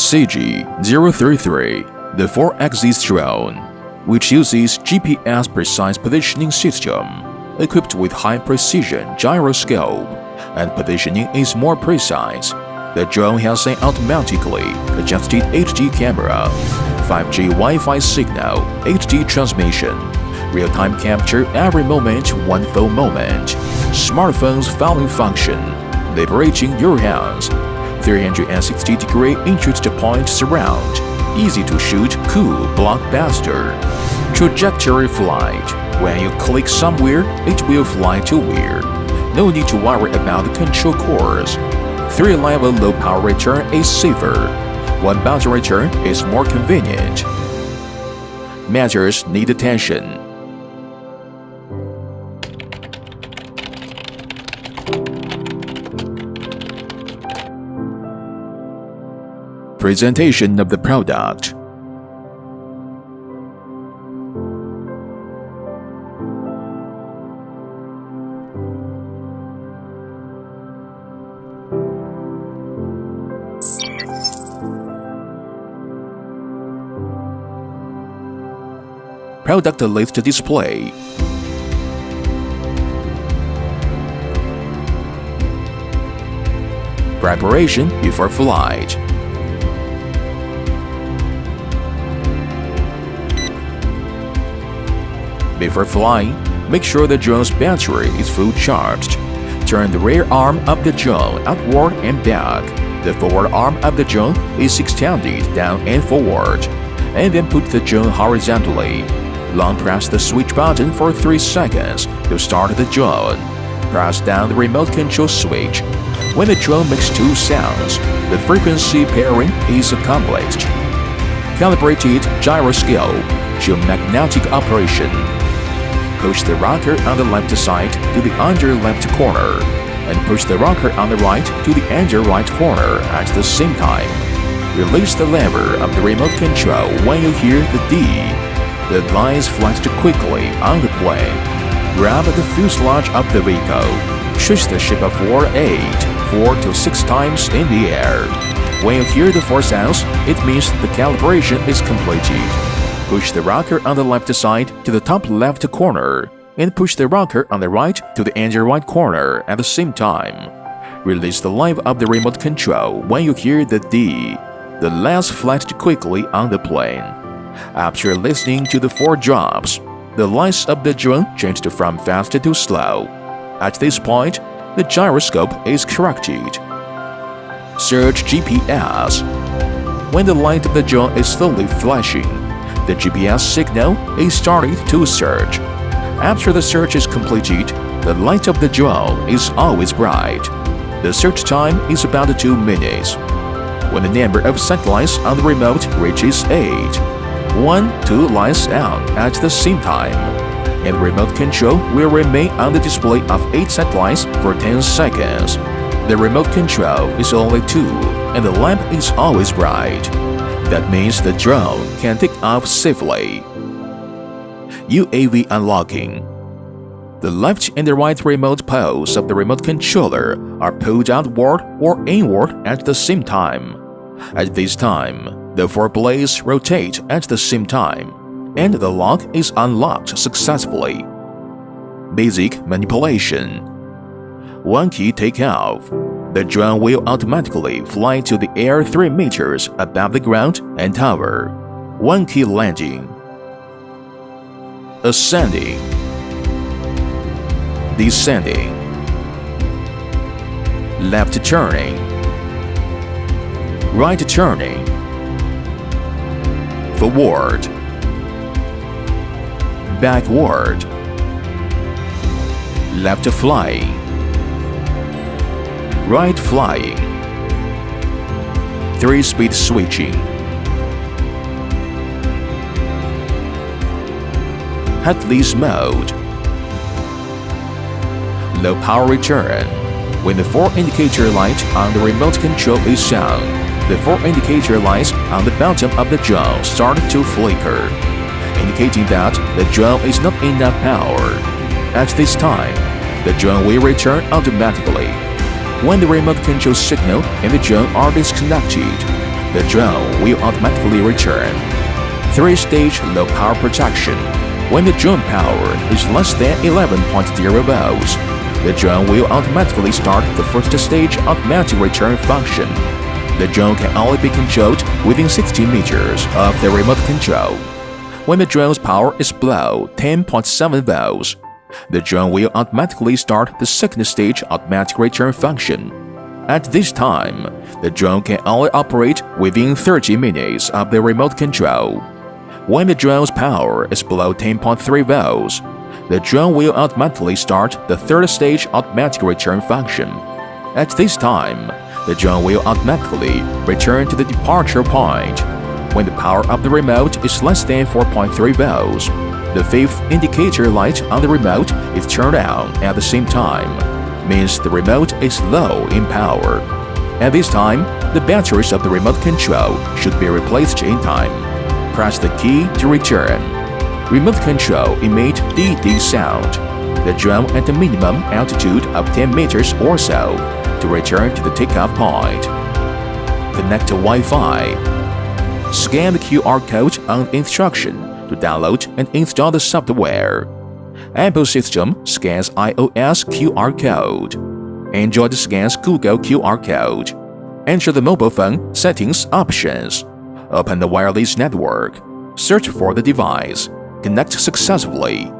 CG033, the 4-axis drone, which uses GPS precise positioning system, equipped with high-precision gyroscope, and positioning is more precise. The drone has an automatically adjusted HD camera, 5G Wi-Fi signal, HD transmission, real-time capture every moment, one full moment, smartphone's following function, liberating your hands, 360-degree interest-point surround, easy to shoot, cool blockbuster, trajectory flight. When you click somewhere, it will fly to where. No need to worry about the control course. 3-level low power return is safer. 1-button return is more convenient. Matters need attention. Presentation of the product. Product list display. Preparation before flight. Before flying, make sure the drone's battery is full charged. Turn the rear arm of the drone outward and back. The forward arm of the drone is extended down and forward, and then put the drone horizontally. Long press the switch button for 3 seconds to start the drone. Press down the remote control switch. When the drone makes 2 sounds, the frequency pairing is accomplished. Calibrated gyroscope, geomagnetic operation. Push the rocker on the left side to the under left corner, and push the rocker on the right to the under right corner at the same time. Release the lever of the remote control when you hear the D. The lines flashed quickly on the plane. Grab the fuselage of the vehicle. Switch the shape of 4 to 6 times in the air. When you hear the 4 sounds, it means the calibration is completed. Push the rocker on the left side to the top left corner, and push the rocker on the right to the under right corner at the same time. Release the lever of the remote control when you hear the D. The lines flashed quickly on the plane. After listening to the 4 drops, the lines of the drone changed from fast to slow. At this point, the gyroscope is corrected. Search GPS. When the light of the drone is slowly flashing, the GPS signal is starting to search. After the search is completed, the light of the drone is always bright. The search time is about 2 minutes. When the number of satellites on the remote reaches 8, 2 lights on at the same time, and remote control will remain on the display of 8 satellites for 10 seconds. The remote control is only 2, and the lamp is always bright. That means the drone can take off safely. UAV unlocking. The left and the right remote poles of the remote controller are pulled outward or inward at the same time. At this time, the 4 blades rotate at the same time, and the lock is unlocked successfully. Basic manipulation. 1 key takeoff. The drone will automatically fly to the air 3 meters above the ground and tower. 1 key landing. Ascending. Descending. Left turning. Right turning. Forward. Backward. Left flying. Right flying. 3-speed switching. Headless mode. Low power return. When the 4 indicator light on the remote control is on, the 4 indicator lights on the bottom of the drone start to flicker, indicating that the drone is not enough power. At this time, the drone will return automatically. When the remote control signal and the drone are disconnected, the drone will automatically return. 3-stage low power protection. When the drone power is less than 11.0 volts, the drone will automatically start the first stage automatic return function. The drone can only be controlled within 60 meters of the remote control. When the drone's power is below 10.7 volts, the drone will automatically start the second stage automatic return function. At this time, the drone can only operate within 30 minutes of the remote control. When the drone's power is below 10.3 volts, the drone will automatically start the third stage automatic return function. At this time, the drone will automatically return to the departure point. When the power of the remote is less than 4.3 volts, the fifth indicator light on the remote is turned on at the same time, means the remote is low in power. At this time, the batteries of the remote control should be replaced in time. Press the key to return. Remote control emit DD sound. The drone at a minimum altitude of 10 meters or so to return to the takeoff point. Connect to Wi-Fi. Scan the QR code on instruction to download and install the software. Apple system scans iOS QR code. Android scans Google QR code. Enter the mobile phone settings options. Open the wireless network. Search for the device. Connect successfully.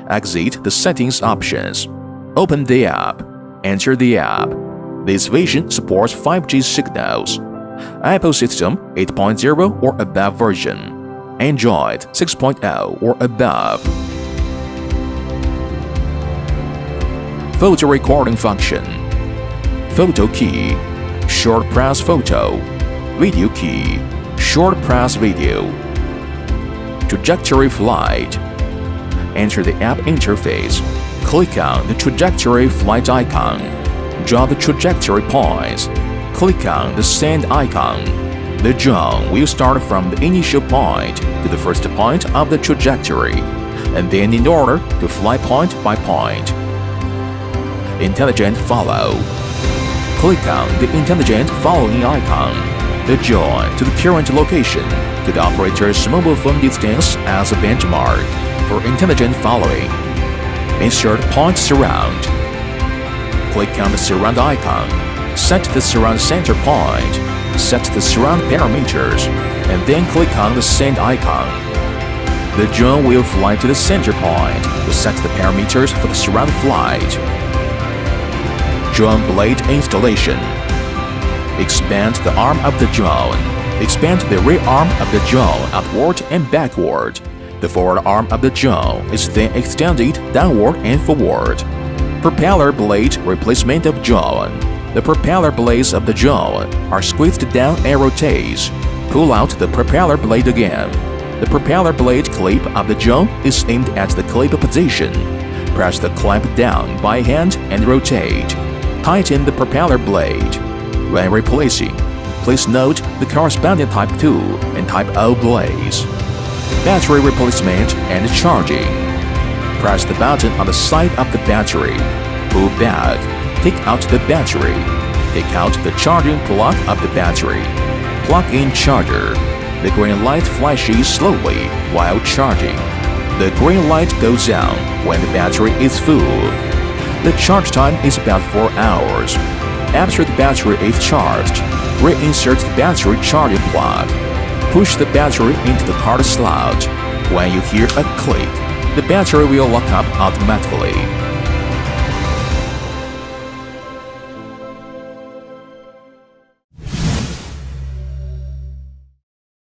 Exit the settings options. Open the app. Enter the app. This version supports 5G signals. Apple system 8.0 or above version. Android 6.0 or above. Photo recording function. Photo key. Short press photo. Video key. Short press video. Trajectory flight. Enter the app interface. Click on the trajectory flight icon. Draw the trajectory points. Click on the send icon. The drone will start from the initial point to the first point of the trajectory, and then in order to fly point by point. Intelligent follow. Click on the intelligent following icon. The join to the current location to the operator's mobile phone distance as a benchmark for intelligent following. Insert point surround. Click on the surround icon. Set the surround center point. Set the surround parameters, and then click on the send icon. The drone will fly to the center point to set the parameters for the surround flight. Drone blade installation. Expand the arm of the drone. Expand the rear arm of the drone outward and backward. The forward arm of the drone is then extended downward and forward. Propeller blade replacement of drone. The propeller blades of the drone are squeezed down and rotates. Pull out the propeller blade again. The propeller blade clip of the drone is aimed at the clip position. Press the clamp down by hand and rotate. Tighten the propeller blade. When replacing, please note the corresponding Type 2 and Type O blades. Battery replacement and charging. Press the button on the side of the battery. Pull back. Take out the battery. Take out the charging plug of the battery. Plug in charger. The green light flashes slowly while charging. The green light goes on when the battery is full. The charge time is about 4 hours. After the battery is charged, reinsert the battery charging plug. Push the battery into the card slot. When you hear a click, the battery will lock up automatically.